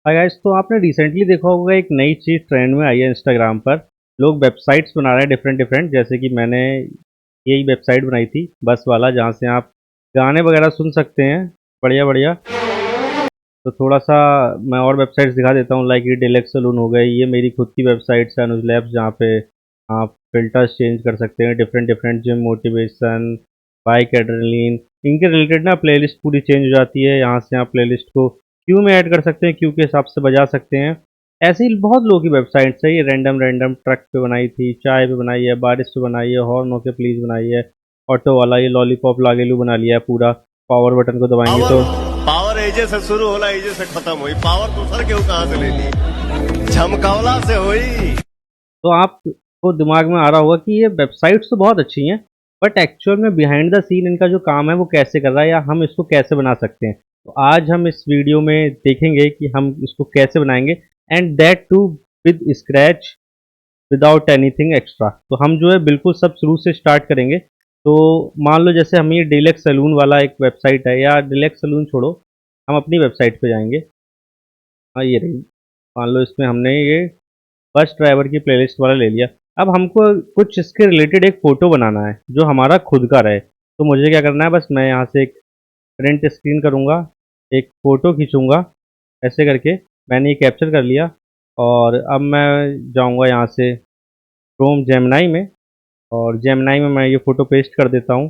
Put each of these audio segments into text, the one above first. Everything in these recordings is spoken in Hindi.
हाय गाइस, तो आपने रिसेंटली देखा होगा एक नई चीज़ ट्रेंड में आई है इंस्टाग्राम पर। लोग वेबसाइट्स बना रहे हैं डिफरेंट डिफरेंट, जैसे कि मैंने यही वेबसाइट बनाई थी बस वाला, जहाँ से आप गाने वगैरह सुन सकते हैं। बढ़िया बढ़िया। तो थोड़ा सा मैं और वेबसाइट्स दिखा देता हूँ, लाइक ये डिलेक्स सलून हो गई, ये मेरी खुद की वेबसाइट है अनुज लैब्स, जहाँ पे आप फिल्टर्स चेंज कर सकते हैं different different, gym motivation, bike adrenaline, इनके रिलेटेड ना प्लेलिस्ट पूरी चेंज हो जाती है। यहाँ से आप प्लेलिस्ट को क्यू में ऐड कर सकते हैं, क्यू के हिसाब से बजा सकते हैं। ऐसे ही बहुत लोगों की वेबसाइट्स है, ये रैंडम रैंडम ट्रक पे बनाई थी, चाय पे बनाई है, बारिश पे बनाई है, हॉर्न होके प्लीज बनाई है, ऑटो वाला ये लॉलीपॉप लागेलू बना लिया है पूरा। पावर बटन को दबाएंगे पावर तो पावर एजे से शुरू होला एजे से खत्म हुई पावर तो सर केहू कहाँ से ले ली झमकौला से हुई। तो आपको दिमाग में आ रहा होगा कि ये वेबसाइट्स तो बहुत अच्छी हैं, बट एक्चुअल में बिहाइंड द सीन इनका जो काम है वो कैसे कर रहा है, या हम इसको कैसे बना सकते हैं। तो आज हम इस वीडियो में देखेंगे कि हम इसको कैसे बनाएंगे, and that too with scratch, without anything extra. तो हम जो है बिल्कुल सब शुरू से स्टार्ट करेंगे। तो मान लो जैसे हम ये डिलेक्स सैलून वाला एक वेबसाइट है, या डिलेक्स सैलून छोड़ो, हम अपनी वेबसाइट पे जाएंगे। हाँ, ये रही। मान लो इसमें हमने ये बस ड्राइवर की प्लेलिस्ट वाला ले लिया। अब हमको कुछ इसके रिलेटेड एक फ़ोटो बनाना है जो हमारा खुद का रहे। तो मुझे क्या करना है, बस मैं यहाँ से एक प्रिंट स्क्रीन करूँगा, एक फ़ोटो खींचूँगा, ऐसे करके मैंने ये कैप्चर कर लिया। और अब मैं जाऊँगा यहाँ से क्रोम जेमिनी में, और जेमिनी में मैं ये फ़ोटो पेस्ट कर देता हूँ।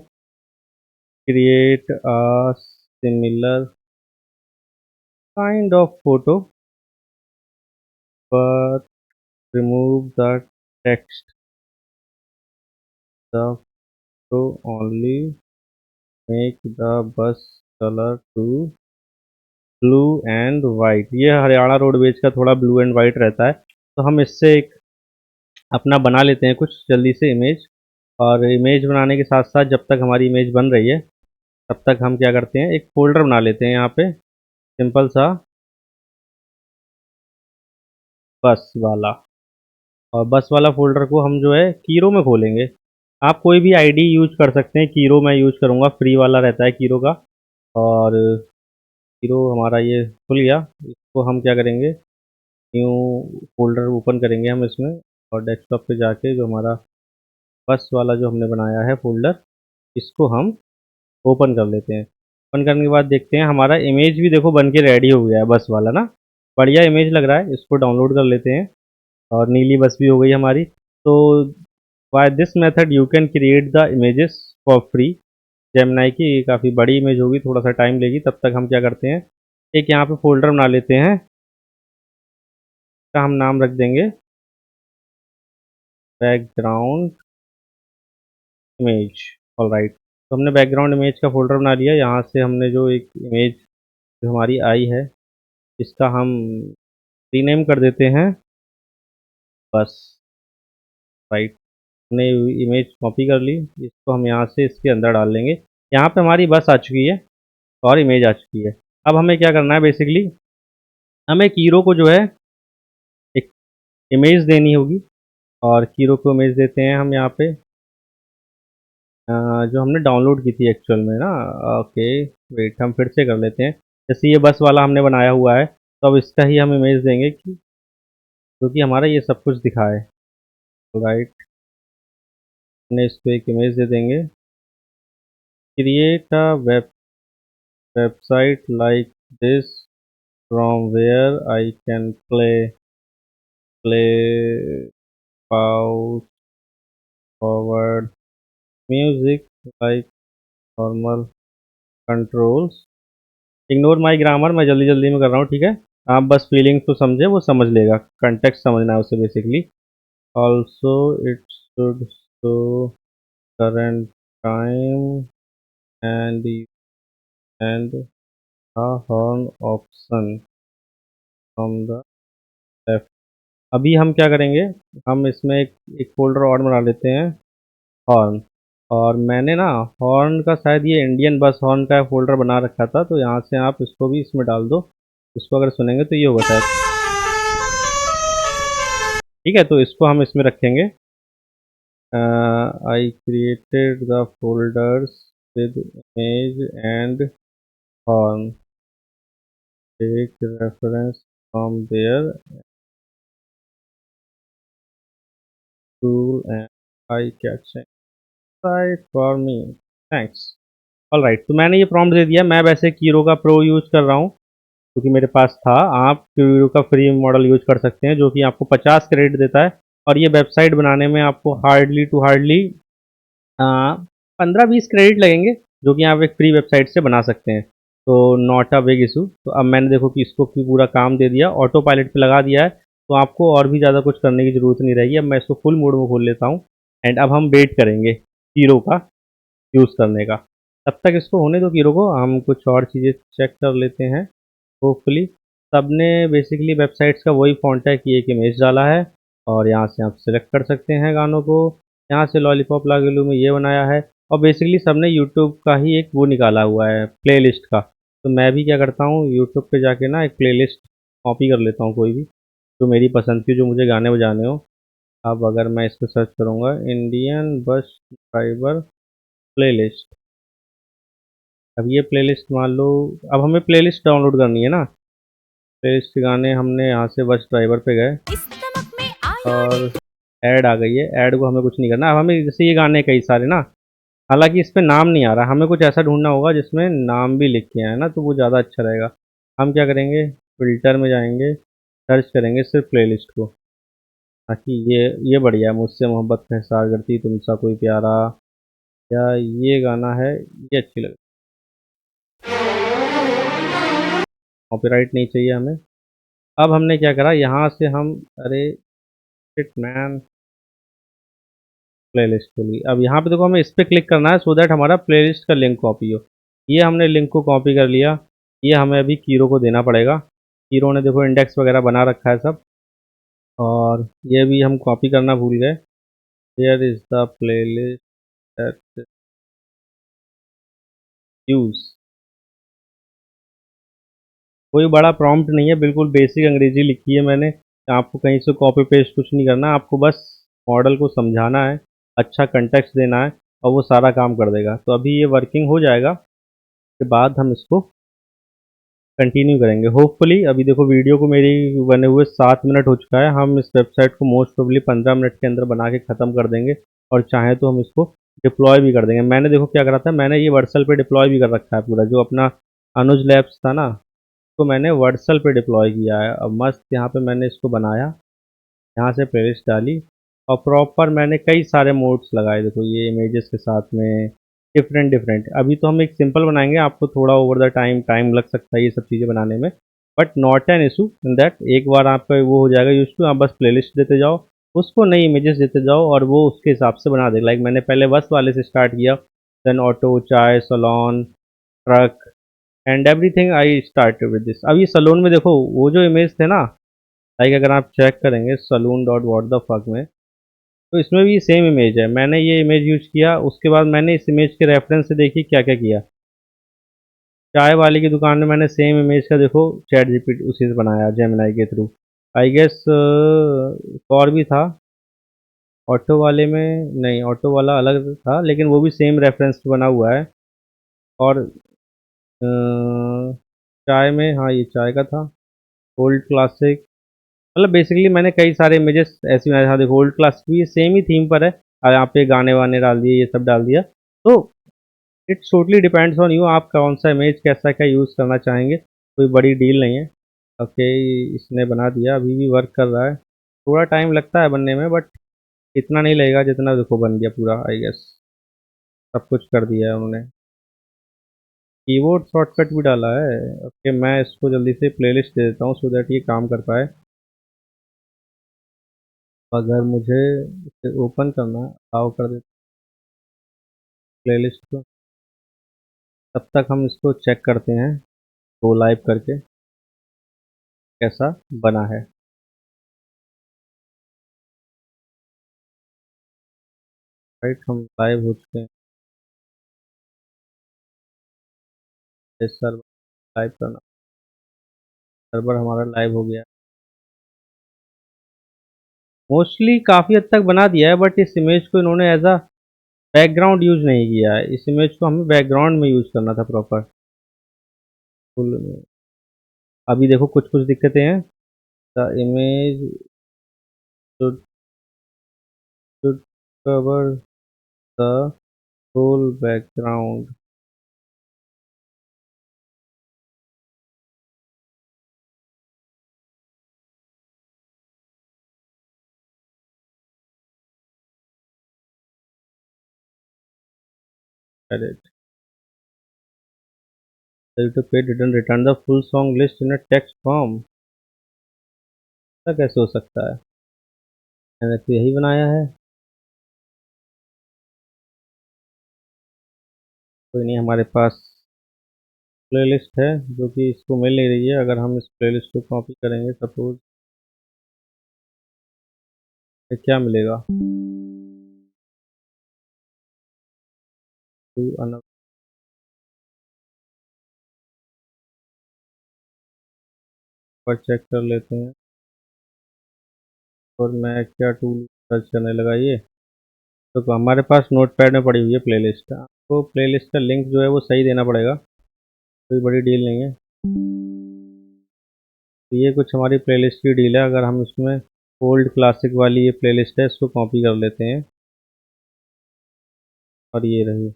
Create a similar kind of photo but remove the text, the photo only, make the bus colour to blue and white. ये हरियाणा रोडवेज का थोड़ा ब्लू एंड वाइट रहता है। तो हम इससे एक अपना बना लेते हैं कुछ जल्दी से इमेज। और इमेज बनाने के साथ साथ जब तक हमारी इमेज बन रही है, तब तक हम क्या करते हैं, एक फोल्डर बना लेते हैं यहाँ पे, सिंपल सा बस वाला। और बस वाला फोल्डर को हम जो है कीरो में खोलेंगे। आप कोई भी आईडी यूज कर सकते हैं, कीरो मैं यूज करूँगा, फ्री वाला रहता है कीरो का। और हीरो हमारा ये खुल गया। इसको हम क्या करेंगे, न्यू फोल्डर ओपन करेंगे हम इसमें, और डेस्कटॉप पे जाके जो हमारा बस वाला जो हमने बनाया है फोल्डर, इसको हम ओपन कर लेते हैं। ओपन करने के बाद देखते हैं हमारा इमेज भी देखो बन के रेडी हो गया है, बस वाला ना, बढ़िया इमेज लग रहा है। इसको डाउनलोड कर लेते हैं, और नीली बस भी हो गई हमारी। तो by this method you can create the images for free. Gemini की काफ़ी बड़ी इमेज होगी, थोड़ा सा टाइम लेगी। तब तक हम क्या करते हैं, एक यहाँ पे फोल्डर बना लेते हैं, का हम नाम रख देंगे बैकग्राउंड इमेज। ऑलराइट, तो हमने बैकग्राउंड इमेज का फोल्डर बना लिया। यहाँ से हमने जो एक इमेज जो हमारी आई है, इसका हम रीनेम कर देते हैं बस। राइट, हमने इमेज कॉपी कर ली, इसको हम यहाँ से इसके अंदर डाल लेंगे। यहाँ पे हमारी बस आ चुकी है और इमेज आ चुकी है। अब हमें क्या करना है, बेसिकली हमें कीरो को जो है एक इमेज देनी होगी। और कीरो को इमेज देते हैं हम यहाँ पे, जो हमने डाउनलोड की थी एक्चुअल में ना। ओके, वेट, हम फिर से कर लेते हैं। जैसे ये बस वाला हमने बनाया हुआ है, तो अब इसका ही हम इमेज देंगे कि जो कि हमारा ये सब कुछ दिखाए। तो राइट, हमने इसको एक इमेज दे देंगे। Create a website like this from where I can play pause forward music like normal controls. Ignore my grammar, मैं जल्दी जल्दी में कर रहा हूँ, ठीक है। आप बस फीलिंग्स को समझे, वो समझ लेगा, कंटेक्स्ट समझना है उसे basically. Also it should show current time and and a horn option from the left। अभी हम क्या करेंगे, हम इसमें एक फोल्डर और बना लेते हैं, हॉर्न। और मैंने ना हॉर्न का शायद ये इंडियन बस हॉर्न का फोल्डर बना रखा था, तो यहाँ से आप इसको भी इसमें डाल दो। इसको अगर सुनेंगे तो ये होगा शायद, ठीक है। तो इसको हम इसमें रखेंगे। I created the folders with image and horn, take reference from their tool and eye-catching site for me. Thanks. Alright, तो मैंने ये प्रॉम्प्ट दे दिया। मैं वैसे कीरो का प्रो यूज़ कर रहा हूँ क्योंकि मेरे पास था। आप कीरो का फ्री मॉडल यूज़ कर सकते हैं जो कि आपको 50 क्रेडिट देता है और ये वेबसाइट बनाने में आपको हार्डली टू हार्डली 15-20 क्रेडिट लगेंगे जो कि आप एक फ्री वेबसाइट से बना सकते हैं। तो नॉट अ बिग इशू। तो अब मैंने देखो कि इसको पूरा काम दे दिया, ऑटो पायलट पे लगा दिया है, तो आपको और भी ज़्यादा कुछ करने की ज़रूरत नहीं रहेगी। अब मैं इसको फुल मोड में खोल लेता हूँ एंड अब हम वेट करेंगे हीरो का यूज़ करने का। तब तक इसको होने दो हीरो को, हम कुछ और चीज़ें चेक कर लेते हैं। होपफुली सबने बेसिकली वेबसाइट्स का वही फ़ॉन्ट है कि एक इमेज डाला है और यहाँ से आप सिलेक्ट कर सकते हैं गानों को। यहाँ से लॉलीपॉप लागिलू में ये बनाया है और बेसिकली सबने यूट्यूब का ही एक वो निकाला हुआ है प्लेलिस्ट का। तो मैं भी क्या करता हूँ, यूट्यूब पे जाके ना एक प्लेलिस्ट कॉपी कर लेता हूँ कोई भी जो मेरी पसंद की, जो मुझे गाने बजाने हो। अब अगर मैं इसको सर्च करूँगा इंडियन बस ड्राइवर प्लेलिस्ट, अब ये प्लेलिस्ट मान लो, अब हमें प्लेलिस्ट डाउनलोड करनी है ना। प्लेलिस्ट के गाने हमने यहाँ से बस ड्राइवर पे गए और ऐड आ गई है। ऐड को हमें कुछ नहीं करना। अब हमें जैसे ये गाने कई सारे ना, हालांकि इस पे नाम नहीं आ रहा, हमें कुछ ऐसा ढूंढना होगा जिसमें नाम भी लिख के आए ना, तो वो ज़्यादा अच्छा रहेगा। हम क्या करेंगे, फिल्टर में जाएंगे, सर्च करेंगे सिर्फ प्लेलिस्ट को, ताकि ये बढ़िया है, मुझसे मोहब्बत का हिसार करती तुमसा कोई प्यारा, या ये गाना है, ये अच्छी लग, कॉपीराइट नहीं चाहिए हमें। अब हमने क्या करा, यहाँ से हम, अरे शिट मैन, प्लेलिस्ट को ली। अब यहाँ पे देखो हमें इस पर क्लिक करना है सो दैट हमारा प्लेलिस्ट का लिंक कॉपी हो। ये हमने लिंक को कॉपी कर लिया। ये हमें अभी कीरो को देना पड़ेगा। कीरो ने देखो इंडेक्स वगैरह बना रखा है सब, और ये भी हम कॉपी करना भूल गए। Here is the playlist that use. कोई बड़ा प्रॉम्प्ट नहीं है, बिल्कुल बेसिक अंग्रेजी लिखी है मैंने। आपको कहीं से कॉपी पेस्ट कुछ नहीं करना, आपको बस मॉडल को समझाना है, अच्छा कंटेक्स्ट देना है और वो सारा काम कर देगा। तो अभी ये वर्किंग हो जाएगा, के बाद हम इसको कंटिन्यू करेंगे होपफुली। अभी देखो वीडियो को मेरी बने हुए 7 मिनट हो चुका है। हम इस वेबसाइट को मोस्ट प्रोबेबली 15 मिनट के अंदर बना के ख़त्म कर देंगे और चाहे तो हम इसको डिप्लॉय भी कर देंगे। मैंने देखो क्या करा था, मैंने ये वर्सल पे डिप्लॉय भी कर रखा है पूरा, जो अपना अनुज लैब्स था ना, तो मैंने वर्सल पे डिप्लॉय किया है। अब मस्त यहाँ पे मैंने इसको बनाया, यहाँ से प्लेलिस्ट डाली और प्रॉपर मैंने कई सारे मोड्स लगाए। देखो ये इमेजेस के साथ में डिफरेंट डिफरेंट। अभी तो हम एक सिंपल बनाएंगे, आपको थोड़ा ओवर द टाइम टाइम लग सकता है ये सब चीज़ें बनाने में, but not an issue in that. एक बार आपका वो हो जाएगा यूज टू, आप बस प्लेलिस्ट देते जाओ, उसको नई इमेजेस देते जाओ और वो उसके हिसाब से बना देगा। लाइक मैंने पहले बस वाले से स्टार्ट किया, देन ऑटो, चाय, salon, truck and everything I start with this. अब ये सलून में देखो वो जो इमेज थे ना, लाइक अगर आप चेक करेंगे saloon dot what the fuck में, तो इसमें भी सेम इमेज है। मैंने ये इमेज यूज किया, उसके बाद मैंने इस इमेज के रेफरेंस से देखिए क्या क्या किया। चाय वाले की दुकान में मैंने सेम इमेज का देखो चैट जीपीटी उसी से बनाया जेमिनाई के थ्रू। आई गेस और भी था ऑटो वाले में, नहीं ऑटो वाला अलग था, लेकिन वो भी सेम रेफरेंस पे बना हुआ है। और चाय में, हाँ ये चाय का था, ओल्ड क्लासिक। मतलब बेसिकली मैंने कई सारे इमेजेस ऐसी बनाए। हाँ देखो ओल्ड क्लासिक भी सेम ही थीम पर है और यहाँ पे गाने वाने डाल दिए, ये सब डाल दिया। तो it's totally depends on you, आप कौन सा इमेज कैसा क्या यूज़ करना चाहेंगे, कोई बड़ी डील नहीं है। ओके, इसने बना दिया, अभी भी वर्क कर रहा है। थोड़ा टाइम लगता है बनने में, बट इतना नहीं लगेगा जितना देखो बन गया पूरा। आई गेस सब कुछ कर दिया है उन्होंने, कीबोर्ड शॉर्टकट भी डाला है। ओके, मैं इसको जल्दी से प्लेलिस्ट दे देता हूँ सो दैट ये काम कर पाए। अगर मुझे इसे ओपन करना है, अलाउ कर देते प्लेलिस्ट को, तब तक हम इसको चेक करते हैं गो लाइव करके कैसा बना है। राइट, हम लाइव हो चुके हैं। सर्वर लाइव करना, सर्वर हमारा लाइव हो गया। मोस्टली काफ़ी हद तक बना दिया है, बट इस इमेज को इन्होंने एज अ बैकग्राउंड यूज नहीं किया है। इस इमेज को हमें बैकग्राउंड में यूज करना था प्रॉपर फुल। अभी देखो कुछ कुछ दिक्कतें हैं। The image should, should cover the whole background. Edit. The YouTube page didn't return the full song list in a text form. ऐसा कैसे हो सकता है? मैंने तो यही बनाया है। कोई नहीं, हमारे पास प्लेलिस्ट है जो कि इसको मिल नहीं रही है। अगर हम इस प्लेलिस्ट को कॉपी करेंगे सपोज, तो क्या मिलेगा? टू अनदर पर चेक कर लेते हैं। और मैं क्या टूल सर्च करने लगा ये, तो हमारे पास नोटपैड में पड़ी हुई है प्लेलिस्ट। आपको प्लेलिस्ट का लिंक जो है वो सही देना पड़ेगा, कोई बड़ी डील नहीं है। तो ये कुछ हमारी प्लेलिस्ट की डील है। अगर हम इसमें ओल्ड क्लासिक वाली ये प्लेलिस्ट है, इसको कॉपी कर लेते हैं और ये रही,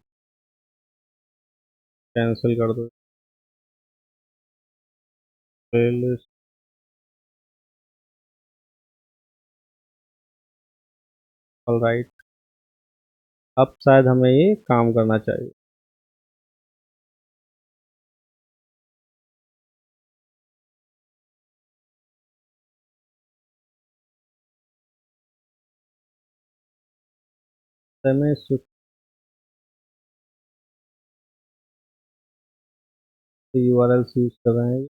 कैंसिल कर दो प्लेलिस्ट। ऑलराइट, अब शायद हमें ये काम करना चाहिए। हमें URLs यूज कर रहे हैं।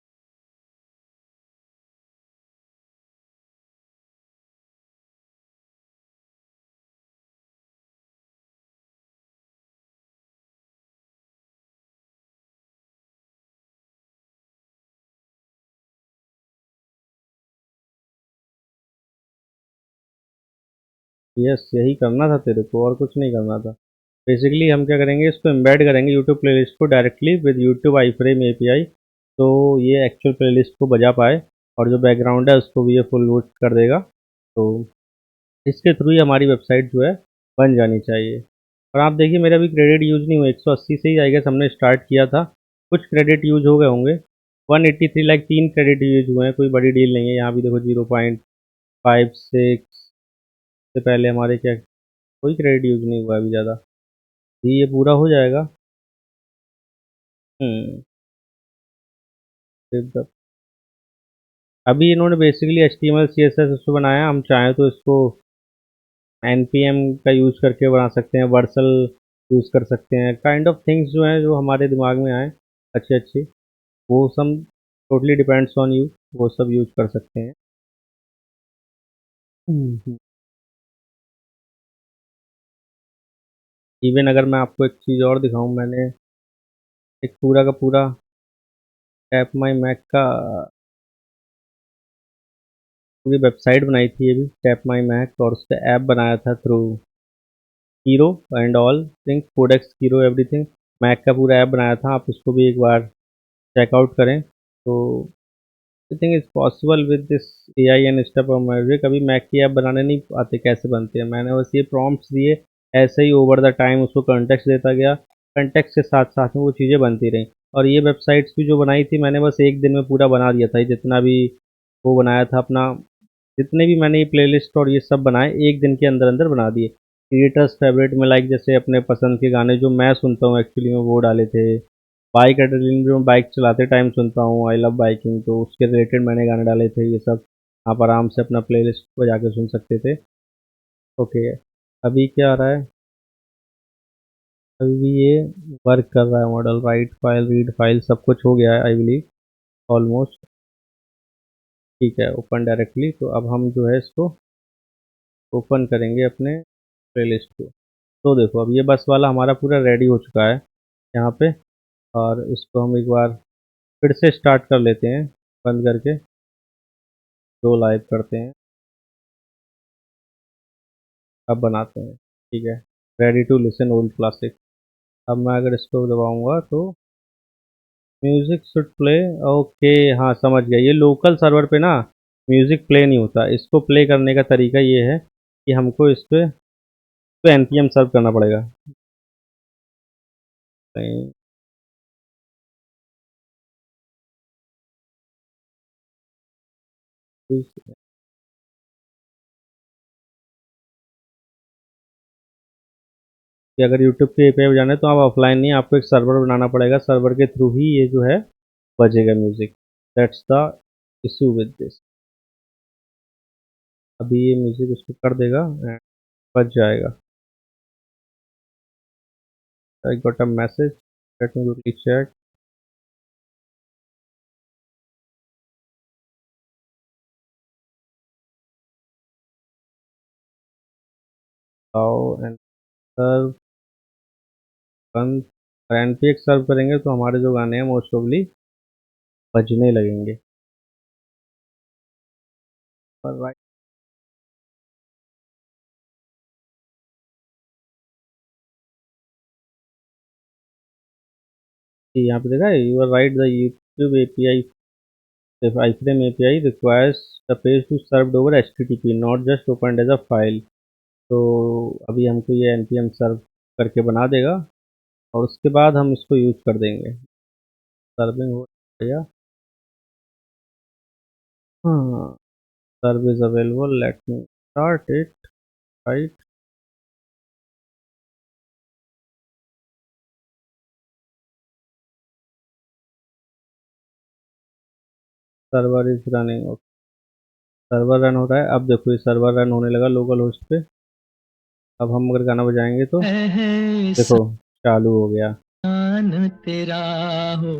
यस, यही करना था तेरे को, और कुछ नहीं करना था। बेसिकली हम क्या करेंगे, इसको एम्बेड करेंगे यूट्यूब प्लेलिस्ट को directly with YouTube I frame API, तो ये एक्चुअल प्लेलिस्ट को बजा पाए और जो बैकग्राउंड है उसको भी ये फुल बूट कर देगा। तो इसके थ्रू ही हमारी वेबसाइट जो है बन जानी चाहिए। और आप देखिए मेरा भी क्रेडिट यूज़ नहीं हुआ, 180 से ही आई गेस हमने स्टार्ट किया था, कुछ क्रेडिट यूज हो गए होंगे। 183 लाइक 3 क्रेडिट यूज हुए हैं, कोई बड़ी डील नहीं है। यहाँ भी देखो 0.56 से पहले हमारे क्या कोई क्रेडिट यूज नहीं हुआ अभी ज़्यादा। ये पूरा हो जाएगा। हम्म एकदम। अभी इन्होंने बेसिकली HTML CSS उसको बनाया, हम चाहें तो इसको NPM का यूज़ करके बना सकते हैं, वर्सल यूज़ कर सकते हैं, काइंड ऑफ थिंग्स जो हैं जो हमारे दिमाग में आए अच्छी अच्छी, वो सब टोटली डिपेंड्स ऑन यू, वो सब यूज़ कर सकते हैं। इवन अगर मैं आपको एक चीज़ और दिखाऊं, मैंने एक पूरा का पूरा टैप माई मैक का पूरी वेबसाइट बनाई थी, ये भी टैप माई मैक, और उस पर ऐप बनाया था through hero and all things, codex hero everything. Mac का पूरा ऐप बनाया था, आप उसको भी एक बार चेकआउट करें। तो I think it's possible with this AI and stuff. मुझे कभी मैक की ऐप बनाने नहीं आते, कैसे बनते हैं, मैंने बस ये प्रॉम्प्ट्स दिए, ऐसे ही ओवर द टाइम उसको कंटेक्स्ट देता गया, कंटेक्स्ट के साथ साथ में वो चीज़ें बनती रहीं। और ये वेबसाइट्स भी जो बनाई थी मैंने बस एक दिन में पूरा बना दिया था, जितना भी वो बनाया था अपना, जितने भी मैंने ये प्लेलिस्ट और ये सब बनाए एक दिन के अंदर अंदर बना दिए। क्रिएटर्स फेवरेट में लाइक जैसे अपने पसंद के गाने जो मैं सुनता हूँ एक्चुअली में वो डाले थे। बाइक एड्रेनलिन जो मैं बाइक चलाते टाइम सुनता हूँ, आई लव बाइकिंग, तो उसके रिलेटेड मैंने गाने डाले थे। ये सब आप आराम से अपना प्लेलिस्ट को जाके सुन सकते थे। ओके, अभी क्या आ रहा है, अभी भी ये वर्क कर रहा है model, write file read file सब कुछ हो गया है आई बिलीव ऑलमोस्ट। ठीक है, ओपन डायरेक्टली। तो अब हम जो है इसको ओपन करेंगे अपने प्लेलिस्ट को। तो देखो अब ये बस वाला हमारा पूरा रेडी हो चुका है यहाँ पे, और इसको हम एक बार फिर से स्टार्ट कर लेते हैं, बंद करके दो लाइव करते हैं, अब बनाते हैं। ठीक है, ready to listen old classic. अब मैं अगर इसको दबाऊंगा तो म्यूजिक शुड प्ले। ओके, हाँ समझ गया, ये लोकल सर्वर पे ना म्यूज़िक प्ले नहीं होता। इसको प्ले करने का तरीका ये है कि हमको इस पे एनपीएम सर्व करना पड़ेगा। नहीं, कि अगर यूट्यूब के एपीआई पे जाना है तो आप ऑफलाइन नहीं, आपको एक सर्वर बनाना पड़ेगा। सर्वर के थ्रू ही ये जो है बजेगा music. That's the issue with this. अभी ये म्यूज़िक उसको कर देगा एंड बज जाएगा। I got a message, let me quickly check. How and serve बंद। एनपीएक्स सर्व करेंगे तो हमारे जो गाने हैं मोस्ट प्रोबेबली बजने लगेंगे। और राइट, यहाँ पे देखा है, you are right, the YouTube API iframe API requires the page to served over HTTP, not just opened as a file। तो अभी हमको ये npm सर्व करके बना देगा और उसके बाद हम इसको यूज कर देंगे। सर्विंग हो गया। हाँ, serve is available, let me start it. Right, server is running. Server run हो रहा है। अब देखो ये सर्वर रन होने लगा लोकल होस्ट पे। अब हम अगर गाना बजाएंगे तो देखो चालू हो गया। तेरा हो,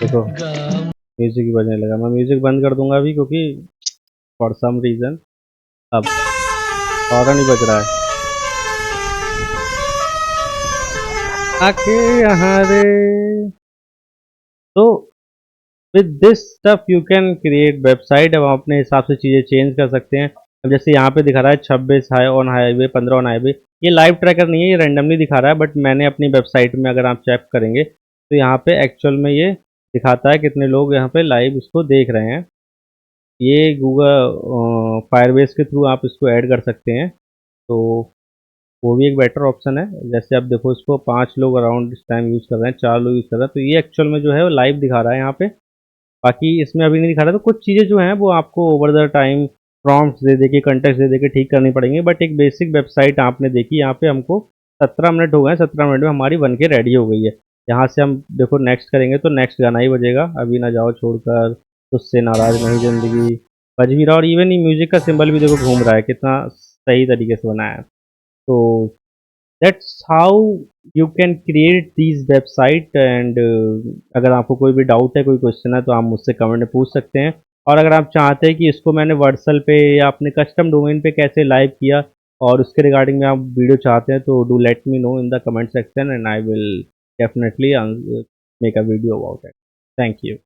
देखो म्यूजिक ही बजने लगा। मैं म्यूजिक बंद कर दूंगा अभी क्योंकि फॉर सम रीजन अब हॉर्न ही बज रहा है। आके यहाँ रे। तो with this stuff you can create website. अब आप अपने हिसाब से चीज़ें चेंज कर सकते हैं। अब जैसे यहाँ पे दिखा रहा है 26 high on highway, 15 on highway. ये लाइव ट्रैकर नहीं है, ये रैंडमली दिखा रहा है, बट मैंने अपनी वेबसाइट में अगर आप चेक करेंगे तो यहाँ पे एक्चुअल में ये दिखाता है कितने लोग यहाँ पे लाइव इसको देख रहे हैं। ये गूगल फायरबेस के थ्रू आप इसको ऐड कर सकते हैं, तो वो भी एक बेटर ऑप्शन है। जैसे आप देखो इसको 5 लोग अराउंड इस टाइम यूज़ कर रहे हैं, 4 लोग यूज़ कर रहे हैं, तो ये एक्चुअल में जो है वो लाइव दिखा रहा है यहाँ पे। बाकी इसमें अभी नहीं दिखा रहा, तो कुछ चीज़ें जो हैं वो आपको ओवर द टाइम प्रॉम्प्ट्स दे दे के, कंटेक्स्ट दे दे के ठीक करनी पड़ेंगी। बट एक बेसिक वेबसाइट आपने देखी, यहाँ पे हमको 17 मिनट हो गए, 17 मिनट में हमारी बन के रेडी हो गई है। यहाँ से हम देखो नेक्स्ट करेंगे तो नेक्स्ट गाना ही बजेगा, अभी ना जाओ छोड़कर, तुझसे नाराज नहीं जिंदगी बज भी रहा। और इवन ये म्यूजिक का सिंबल भी देखो घूम रहा है, कितना सही तरीके से बनाया है। तो that's how you can create these website. And अगर आपको कोई भी डाउट है, कोई क्वेश्चन है, तो आप मुझसे कमेंट में पूछ सकते हैं। और अगर आप चाहते हैं कि इसको मैंने वर्डसल पे या अपने कस्टम डोमेन पे कैसे लाइव किया और उसके रिगार्डिंग में आप वीडियो चाहते हैं, तो do let me know in the comment section and I will definitely make a video about it. Thank you.